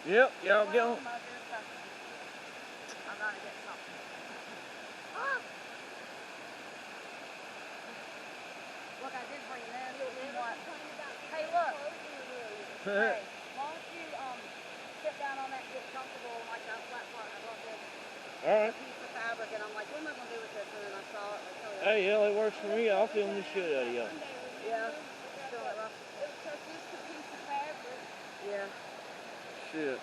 Yep, y'all go. I gotta get something. Ah! Look, I did bring this. What? Hey, look. Hey, why don't you sit down on that and get comfortable like that flat part? I brought this Alright. piece of fabric, and I'm like, what am I gonna do with this? And then I saw it. Like, oh, Hey, yeah, it works for me. I'll film the shit out of y'all. yeah. Still it rough. It was just a piece of fabric. Yeah. Shit.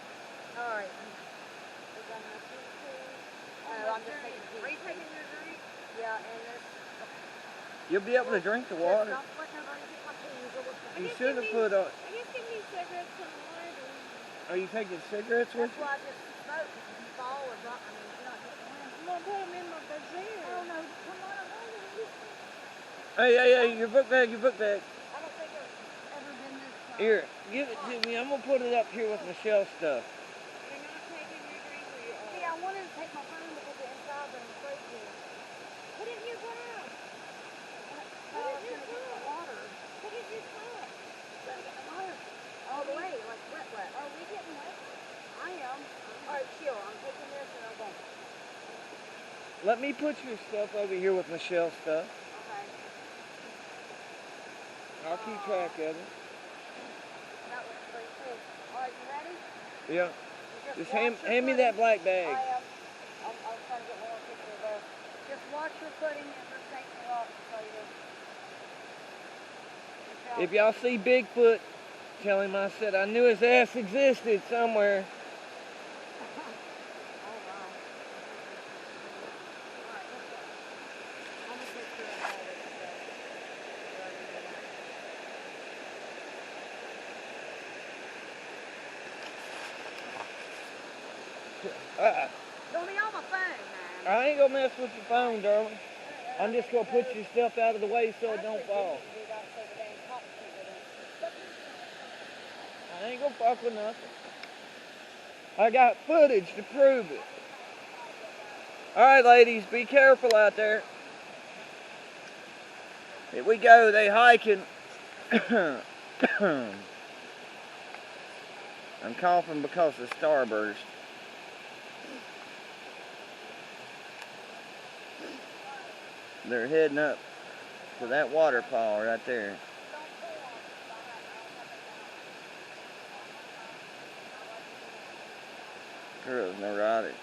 All right. I'm just taking a piece. Are you taking your drink? Yeah, and this. You'll be able to drink the water. You should have put on. I guess give me cigarettes and water. Are you taking cigarettes with That's you? why I just smoke. If you fall or drop, I mean, you're not getting wind. I'm gonna put them in my brazier. Oh no, come on, I'm over. Hey, your book bag, your book bag. I don't think I've ever been this far. Here, give it to me. I'm gonna put it up here with Michelle's stuff. You're not taking your drink or your See, I wanted to take my phone to put it inside, but I'm afraid to. Put it in your glass. Put it in your cup. Water. Put it in your cup. Let me get the water. All the way, like wet. Are we getting wet? I am. All right, chill. I'm taking this and I'm going. Let me put your stuff over here with Michelle's stuff. Okay. I'll keep track of it. That looks pretty cool. All right, you ready? Yeah. You Just watch your hand me footing. that black bag. I am. I'm trying to get more picture of this. Just watch your footing and just take me off so you. If y'all see Bigfoot, tell him I said I knew his ass existed somewhere. Don't be on my phone, man. I ain't gonna mess with your phone, darling. I'm just gonna put your stuff out of the way so it don't fall. I ain't gonna fuck with nothing. I got footage to prove it. Alright, ladies, be careful out there. Here we go, they hiking. I'm coughing because of starburst. They're heading up to that waterfall right there. Girls neurotic.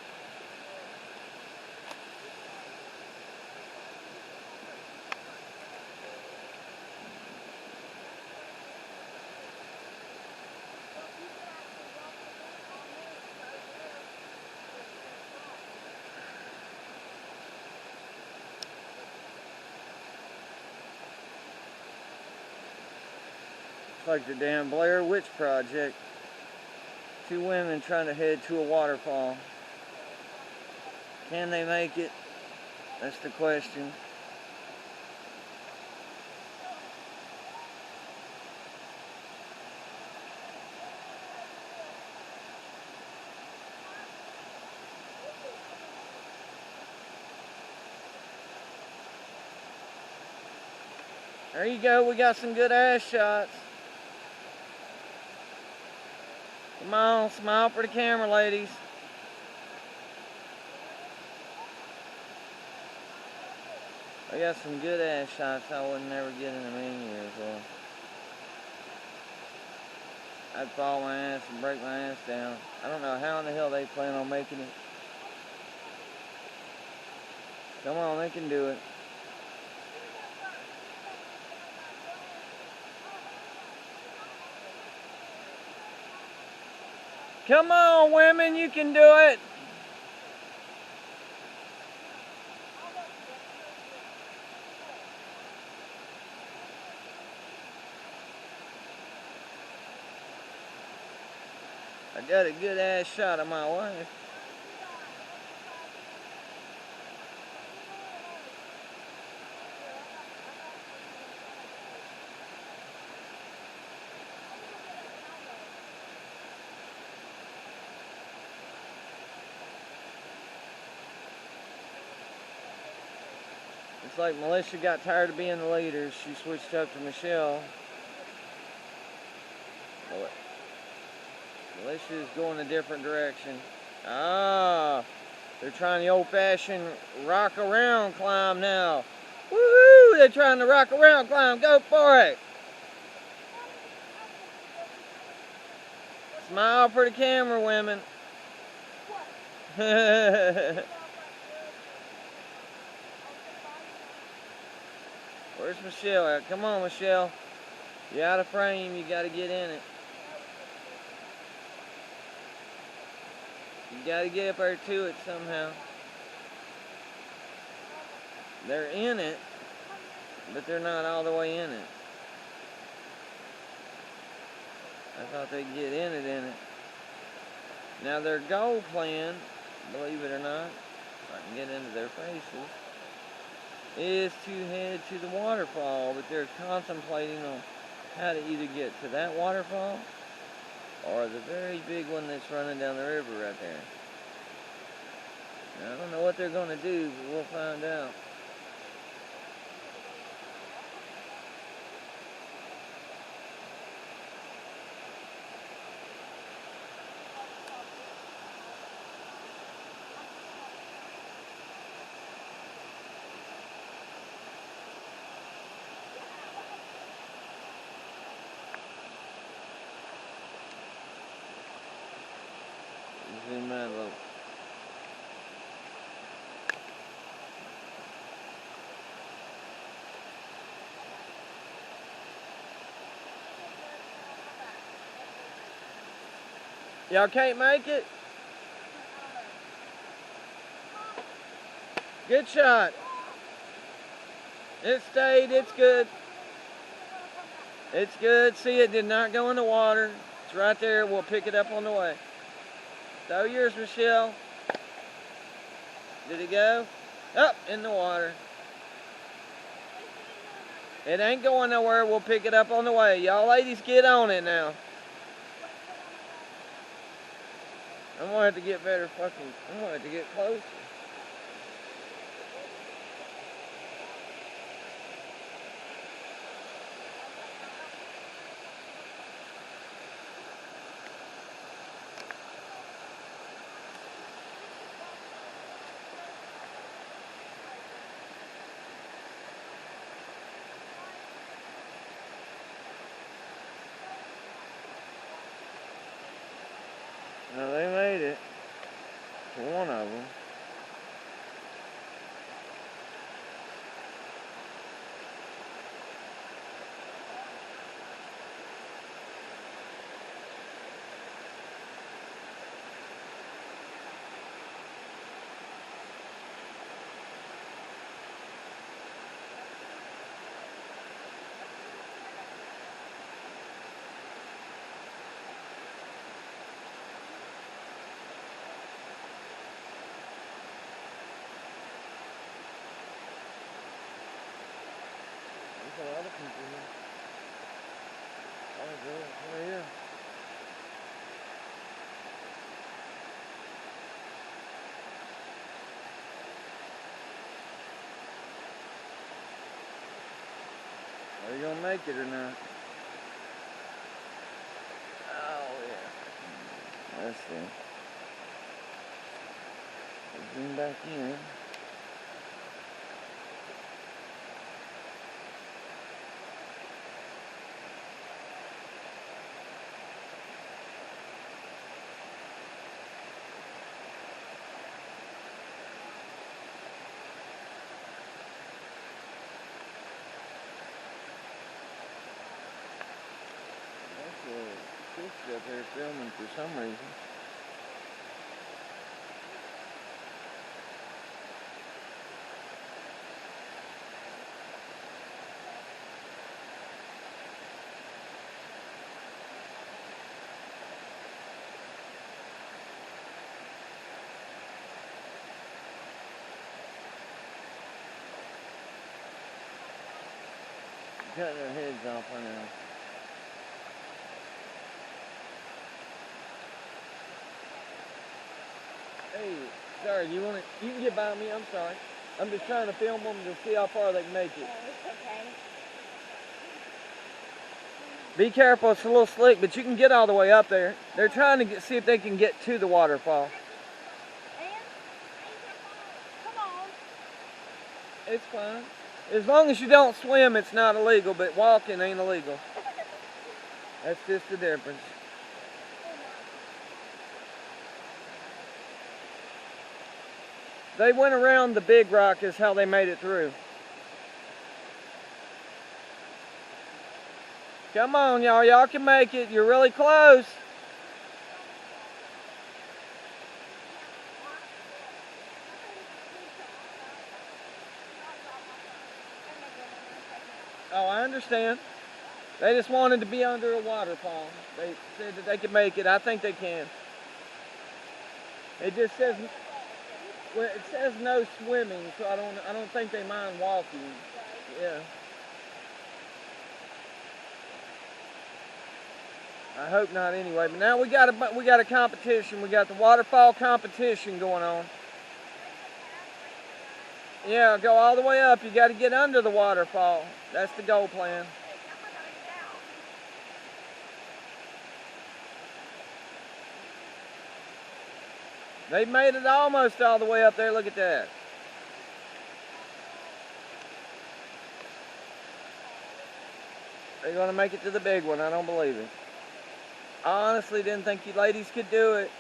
It's like the damn Blair Witch Project. Two women trying to head to a waterfall. Can they make it? That's the question. There you go, we got some good ass shots. Come on, smile for the camera, ladies. I got some good ass shots I would never get in a million years. Well, I'd fall my ass and break my ass down. I don't know how in the hell they plan on making it. Come on, they can do it. Come on, women, you can do it. I got a good ass shot of my wife. It's like Melissa got tired of being the leader. She switched up to Michelle. Let's just go in a different direction. Ah, they're trying the old-fashioned rock around climb now. Woohoo! They're trying to rock around climb. Go for it. Smile for the camera, women. Where's Michelle at? Come on, Michelle. You're out of frame. You got to get in it. You got to get up there to it somehow. They're in it, but they're not all the way in it. I thought they'd get in it. Now their goal plan, believe it or not, if I can get into their faces, is to head to the waterfall, but they're contemplating on how to either get to that waterfall or the very big one that's running down the river right there. Now, I don't know what they're going to do, but we'll find out. Zoom out a little. Y'all can't make it? Good shot. It stayed. It's good. It's good. See, it did not go in the water. It's right there. We'll pick it up on the way. Throw yours, Michelle. Did it go? Up in the water. It ain't going nowhere. We'll pick it up on the way. Y'all ladies get on it now. I'm gonna have to get better fucking, I'm gonna have to get closer. No, they made it. One of them. There's a lot of people here. Oh, good. Right here. Are you gonna make it or not? Oh, yeah. Let's see. Zoom back in. Kids up there filming for some reason. Cutting their heads off right now. Hey, sorry, you can get by me, I'm sorry. I'm just trying to film them to see how far they can make it. Oh, it's okay. Be careful, it's a little slick, but you can get all the way up there. They're trying to see if they can get to the waterfall. And? Come on. It's fine. As long as you don't swim, it's not illegal, but walking ain't illegal. That's just the difference. They went around the big rock is how they made it through. Come on, y'all. Y'all can make it. You're really close. Oh, I understand. They just wanted to be under a waterfall. They said that they could make it. I think they can. It just says, well, it says no swimming, so I don't think they mind walking. Yeah. I hope not anyway. But now we got a competition. We got the waterfall competition going on. Yeah, go all the way up. You got to get under the waterfall. That's the goal plan. They made it almost all the way up there. Look at that. They're going to make it to the big one. I don't believe it. I honestly didn't think you ladies could do it.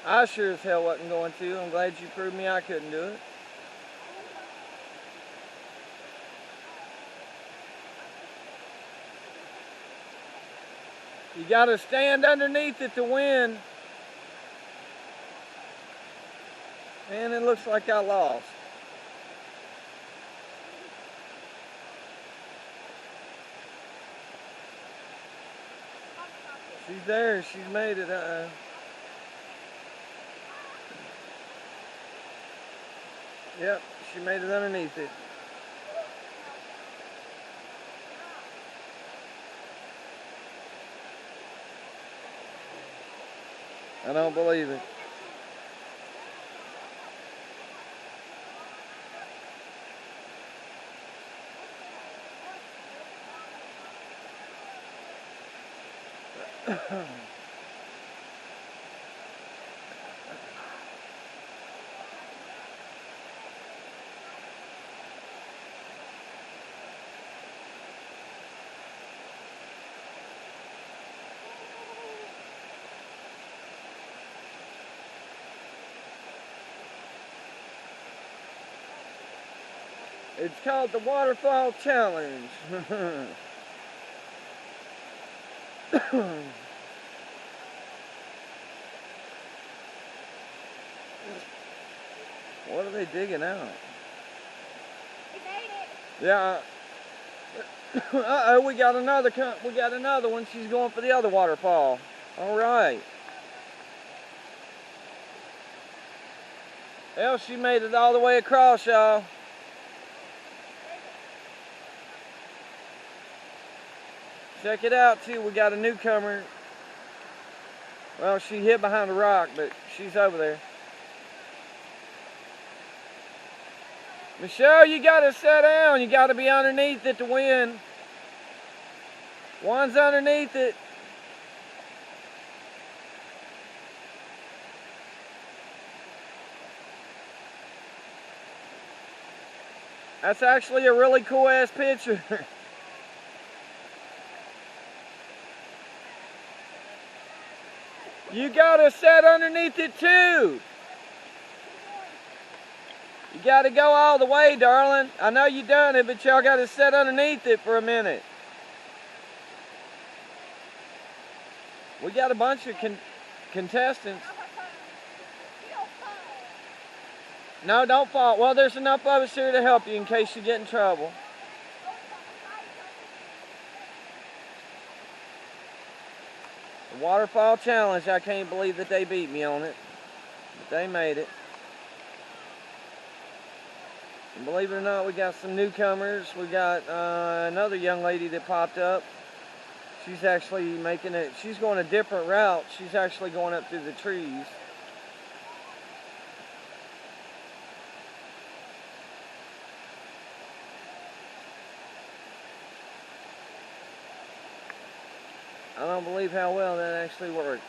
I sure as hell wasn't going to. I'm glad you proved me I couldn't do it. You got to stand underneath it to win. And it looks like I lost. She's there. She's made it. Yep, she made it underneath it. I don't believe it. It's called the Waterfall Challenge. What are they digging out? We made it. Yeah. Uh-oh, we got another one. She's going for the other waterfall. All right. Well, she made it all the way across, y'all. Check it out, too. We got a newcomer. Well, she hid behind a rock, but she's over there. Michelle, you got to sit down. You got to be underneath it to win. One's underneath it. That's actually a really cool ass picture. You gotta sit underneath it too. You gotta go all the way, darling. I know you done it, but y'all gotta sit underneath it for a minute. We got a bunch of contestants. No, don't fall. Well, there's enough of us here to help you in case you get in trouble. The Waterfall Challenge, I can't believe that they beat me on it. But they made it. And believe it or not, we got some newcomers. We got another young lady that popped up. She's actually making it, she's going a different route. She's actually going up through the trees. don't believe how well that actually works.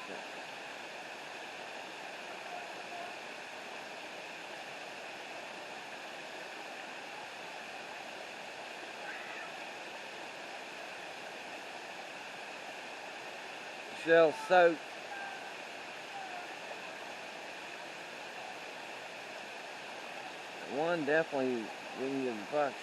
Shell soaked. One definitely didn't give a fuck.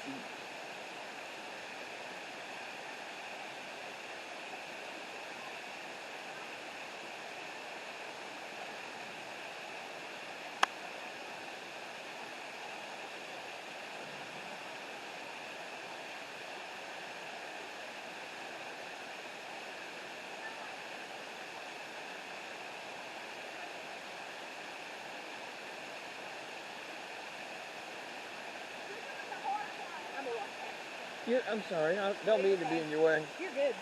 I'm sorry, I don't mean to be in your way. You're good.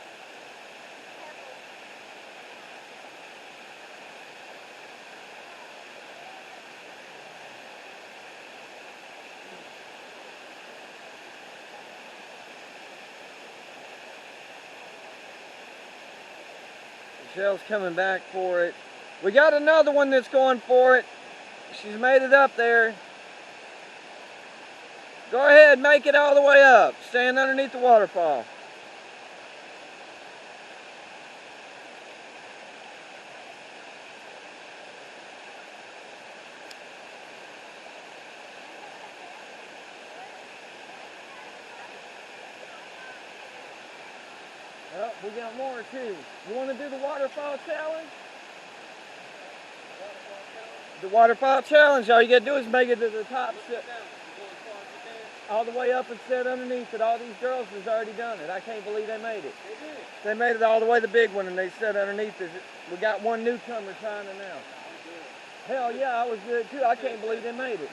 Michelle's coming back for it. We got another one that's going for it. She's made it up there. Go ahead, make it all the way up. Stand underneath the waterfall. Oh, we got more too. You want to do the waterfall challenge? The waterfall challenge, all you got to do is make it to the top. All the way up and sit underneath it. All these girls has already done it. I can't believe they made it. They did. They made it all the way to the big one and they sat underneath it. We got one newcomer trying it now. Hell yeah, I was good too. I can't believe they made it.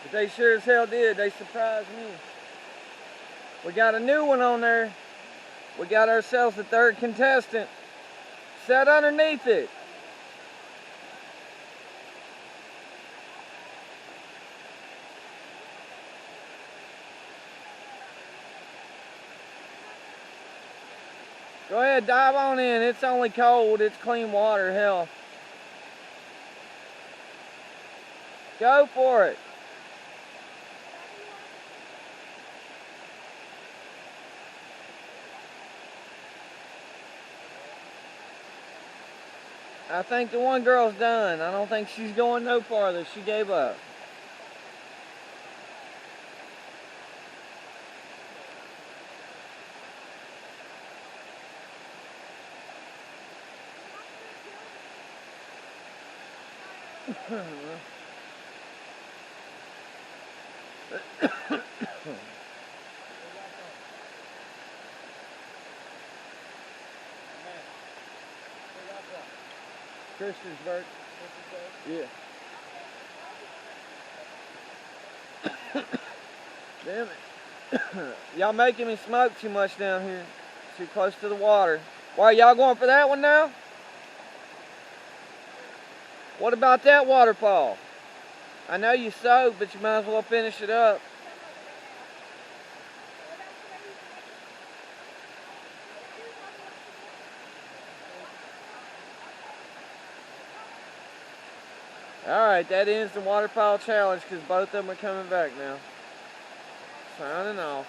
But they sure as hell did. They surprised me. We got a new one on there. We got ourselves a third contestant. Sat underneath it. Go ahead, dive on in. It's only cold. It's clean water. Hell. Go for it. I think the one girl's done. I don't think she's going no farther. She gave up. Christiansburg. Yeah. Damn it. Y'all making me smoke too much down here. Too close to the water. Why, y'all going for that one now? What about that waterfall? I know you soaked, but you might as well finish it up. Alright, that ends the waterfall challenge because both of them are coming back now. Signing off.